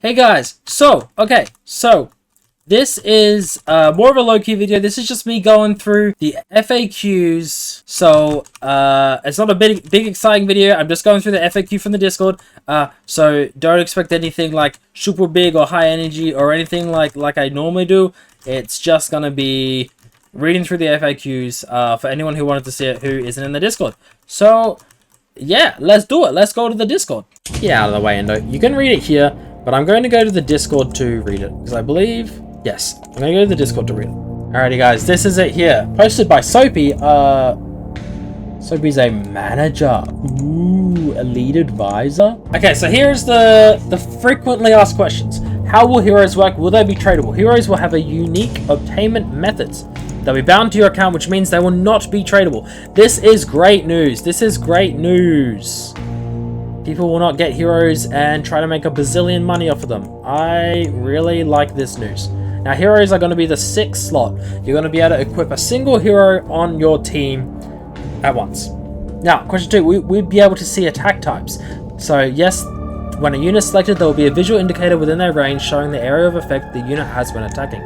Hey guys, so this is more of a low-key video. This is just me going through the FAQs. So it's not a big exciting video. I'm just going through the FAQ from the Discord. So don't expect anything like super big or high energy or anything like I normally do. It's just gonna be reading through the FAQs for anyone who wanted to see it who isn't in the Discord. So yeah, let's do it. Let's go to the Discord. Get out of the way, Endo. You can read it here. But I'm going to go to the Discord to read it, because I believe, yes, I'm going to go to the Discord to read it. Alrighty guys, this is it here. Posted by Soapy. Soapy's a manager. Ooh, a lead advisor. Okay, so here's the frequently asked questions. How will heroes work? Will they be tradable? Heroes will have a unique obtainment methods. They'll be bound to your account, which means they will not be tradable. This is great news. This is great news. People will not get heroes and try to make a bazillion money off of them. I really like this news. Now, heroes are going to be the 6th slot. You're going to be able to equip a single hero on your team at once. Now, question 2. We'd be able to see attack types. So, yes, when a unit is selected, there will be a visual indicator within their range showing the area of effect the unit has when attacking.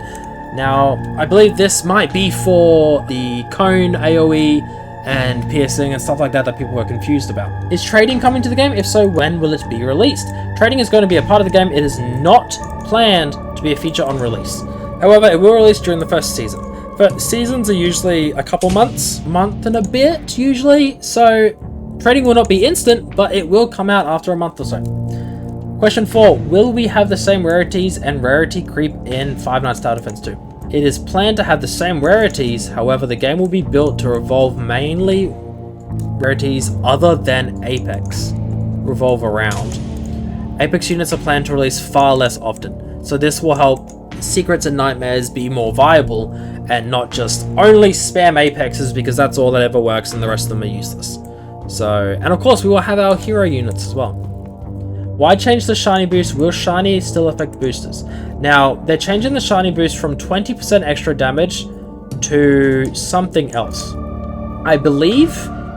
Now, I believe this might be for the cone, AoE, and piercing and stuff like that people were confused about. Is trading coming to the game? If so, when will it be released? Trading is going to be a part of the game. It is not planned to be a feature on release. However, it will release during the first season. First seasons are usually a couple months, month and a bit usually, so trading will not be instant, but it will come out after a month or so. Question 4, will we have the same rarities and rarity creep in Five Nights at Defense 2? It is planned to have the same rarities, however the game will be built to revolve mainly rarities other than Apex revolve around. Apex units are planned to release far less often, so this will help Secrets and Nightmares be more viable and not just only spam Apexes because that's all that ever works and the rest of them are useless. So, and of course we will have our hero units as well. Why change the shiny boost? Will shiny still affect boosters? Now, they're changing the shiny boost from 20% extra damage to something else. I believe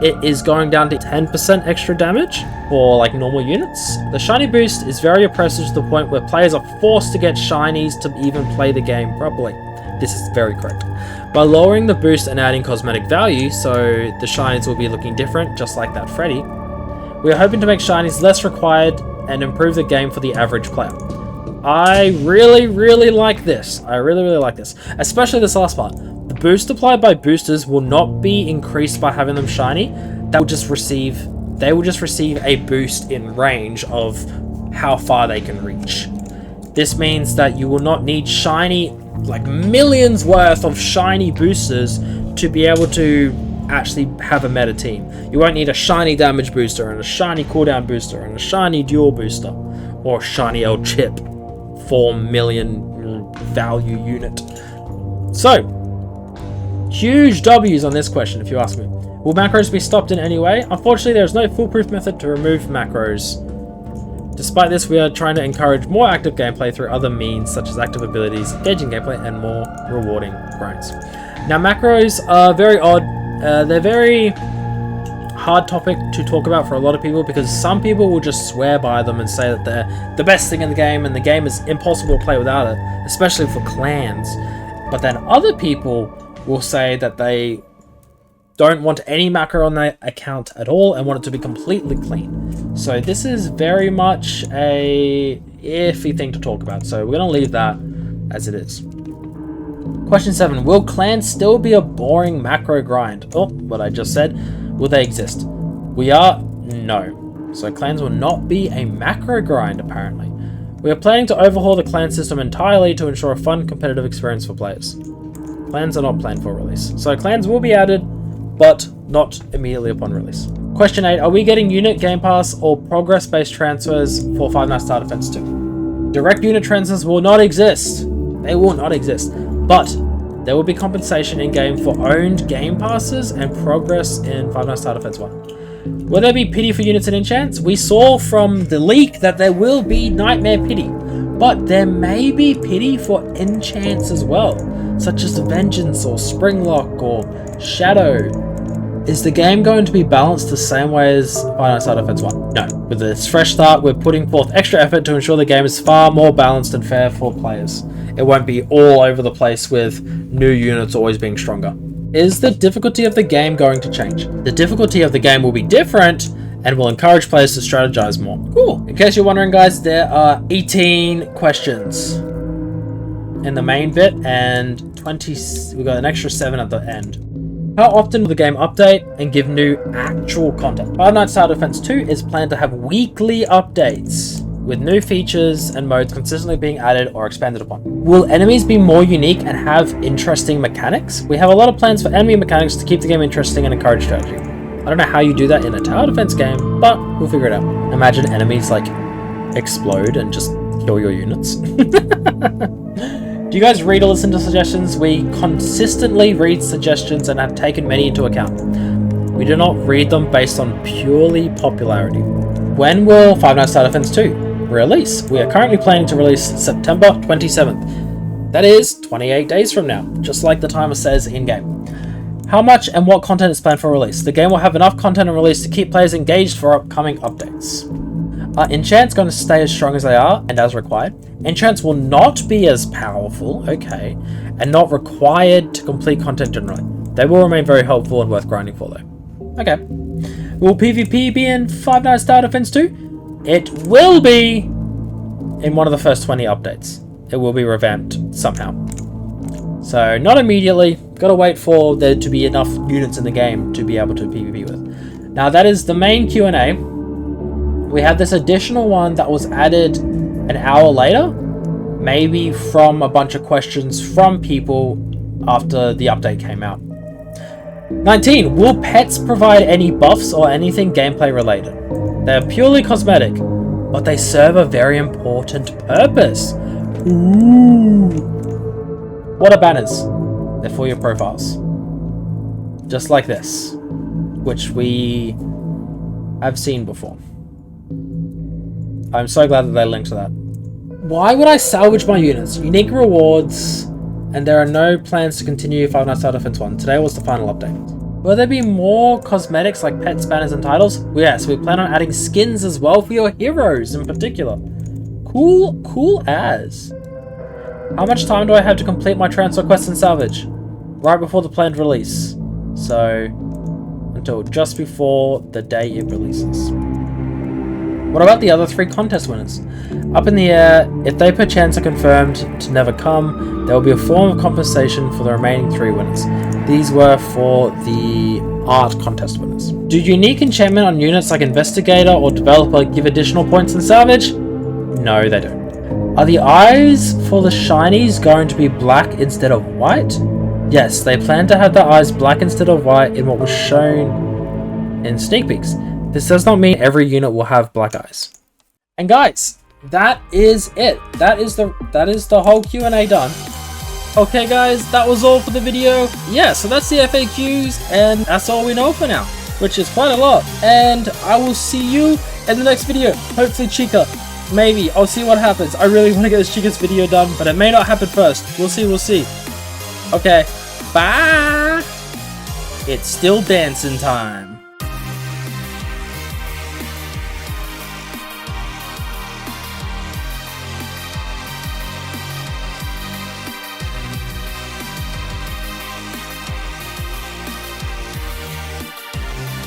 it is going down to 10% extra damage for like normal units. The shiny boost is very oppressive to the point where players are forced to get shinies to even play the game properly. This is very correct. By lowering the boost and adding cosmetic value, so the shinies will be looking different, just like that Freddy, we are hoping to make shinies less required and improve the game for the average player. I really like this. I really like this. Especially this last part. The boost applied by boosters will not be increased by having them shiny. They will just receive a boost in range of how far they can reach. This means that you will not need shiny, like millions worth of shiny boosters to be able to actually have a meta team. You won't need a shiny damage booster and a shiny cooldown booster and a shiny dual booster or shiny L chip 4 million value unit. So huge W's on this question if you ask me. Will macros be stopped in any way? Unfortunately, there is no foolproof method to remove macros. Despite this, we are trying to encourage more active gameplay through other means such as active abilities, engaging gameplay, and more rewarding grinds. Now, macros are very odd. They're very hard topic to talk about for a lot of people because some people will just swear by them and say that they're the best thing in the game and the game is impossible to play without it, especially for clans. But then other people will say that they don't want any macro on their account at all and want it to be completely clean. So this is very much a iffy thing to talk about. So we're going to leave that as it is. Question 7. Will clans still be a boring macro grind? Oh, what I just said. Will they exist? No. So clans will not be a macro grind, apparently. We are planning to overhaul the clan system entirely to ensure a fun, competitive experience for players. Clans are not planned for release. So clans will be added, but not immediately upon release. Question 8. Are we getting unit game pass or progress-based transfers for Five Nights at Defense 2? Direct unit transfers will not exist. They will not exist. But there will be compensation in-game for owned game passes and progress in Five Nights at Defense 1. Will there be pity for units and enchants? We saw from the leak that there will be nightmare pity, but there may be pity for enchants as well, such as Vengeance or Springlock or Shadow. Is the game going to be balanced the same way as Five Nights at Defense 1? No, with this fresh start, we're putting forth extra effort to ensure the game is far more balanced and fair for players. It won't be all over the place with new units always being stronger. Is the difficulty of the game going to change? The difficulty of the game will be different and will encourage players to strategize more. Cool. In case you're wondering, guys, there are 18 questions in the main bit and 20. We got an extra 7 at the end. How often will the game update and give new actual content? Five Nights at Defense 2 is planned to have weekly updates with new features and modes consistently being added or expanded upon. Will enemies be more unique and have interesting mechanics? We have a lot of plans for enemy mechanics to keep the game interesting and encourage strategy. I don't know how you do that in a tower defense game, but we'll figure it out. Imagine enemies like explode and just kill your units. Do you guys read or listen to suggestions? We consistently read suggestions and have taken many into account. We do not read them based on purely popularity. When will Five Nights at Defense 2 release? We are currently planning to release September 27th. That is 28 days from now, just like the timer says in-game. How much and what content is planned for release? The game will have enough content and release to keep players engaged for upcoming updates. Are enchants going to stay as strong as they are and as required? Enchants will not be as powerful, okay, and not required to complete content generally. They will remain very helpful and worth grinding for though. Okay. Will PvP be in Five Nights at Defense 2? It will be in one of the first 20 updates. It will be revamped somehow. So not immediately. Gotta wait for there to be enough units in the game to be able to PvP with. Now that is the main Q&A. We have this additional one that was added an hour later, maybe from a bunch of questions from people after the update came out. 19. Will pets provide any buffs or anything gameplay related? They're purely cosmetic, but they serve a very important purpose. Ooh. What are banners? They're for your profiles. Just like this, which we have seen before. I'm so glad that they linked to that. Why would I salvage my units? Unique rewards, and there are no plans to continue Five Nights at Defense 1. Today was the final update. Will there be more cosmetics like pets, banners, and titles? Well, yes, we plan on adding skins as well for your heroes in particular. Cool as. How much time do I have to complete my transfer quest and salvage? Right before the planned release. So, until just before the day it releases. What about the other 3 contest winners? Up in the air, if they perchance are confirmed to never come, there will be a form of compensation for the remaining 3 winners. These were for the art contest winners. Do unique enchantment on units like Investigator or Developer give additional points in salvage? No, they don't. Are the eyes for the shinies going to be black instead of white? Yes, they plan to have the eyes black instead of white in what was shown in sneak peeks. This does not mean every unit will have black eyes. And guys, that is it. That is the whole Q&A done. Okay guys, that was all for the video. Yeah, so that's the FAQs and that's all we know for now, which is quite a lot. And I will see you in the next video. Hopefully Chica. Maybe. I'll see what happens. I really want to get this Chica's video done, but it may not happen first. We'll see. Okay. Bye. It's still dancing time.